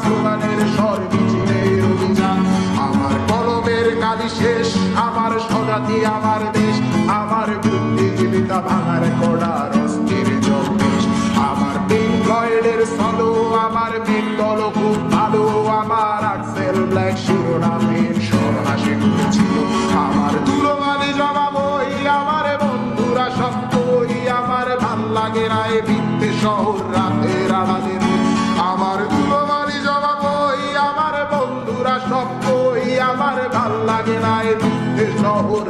স্লোগানের স্বর মিছিলের অভিযান। আমার কলমের কালি শেষ, আমার স্বজাতি আমার দেশ, আমার বুদ্ধিজীবিতা ভাঙার কড়ার অস্থির জন্মেশ। আমার পিঙ্ক ফ্লয়েডের সলো, আমার মেঘদল খুব ভালো, আমার আক্সেল ব্ল্যাক শিরোনামের স্বর হাসি করেছিল। আমার ধুলোবালি জমা বই, আমার বন্ধুরা সব বই, আমার ভাল লাগে না এ ভিত্তি শহর রাতের আড়ালে। আমার ধুলোবালি জমা বই, আমার বন্ধুরা সব বই, আমার ভাল লাগে না এ ভিত্তি শহর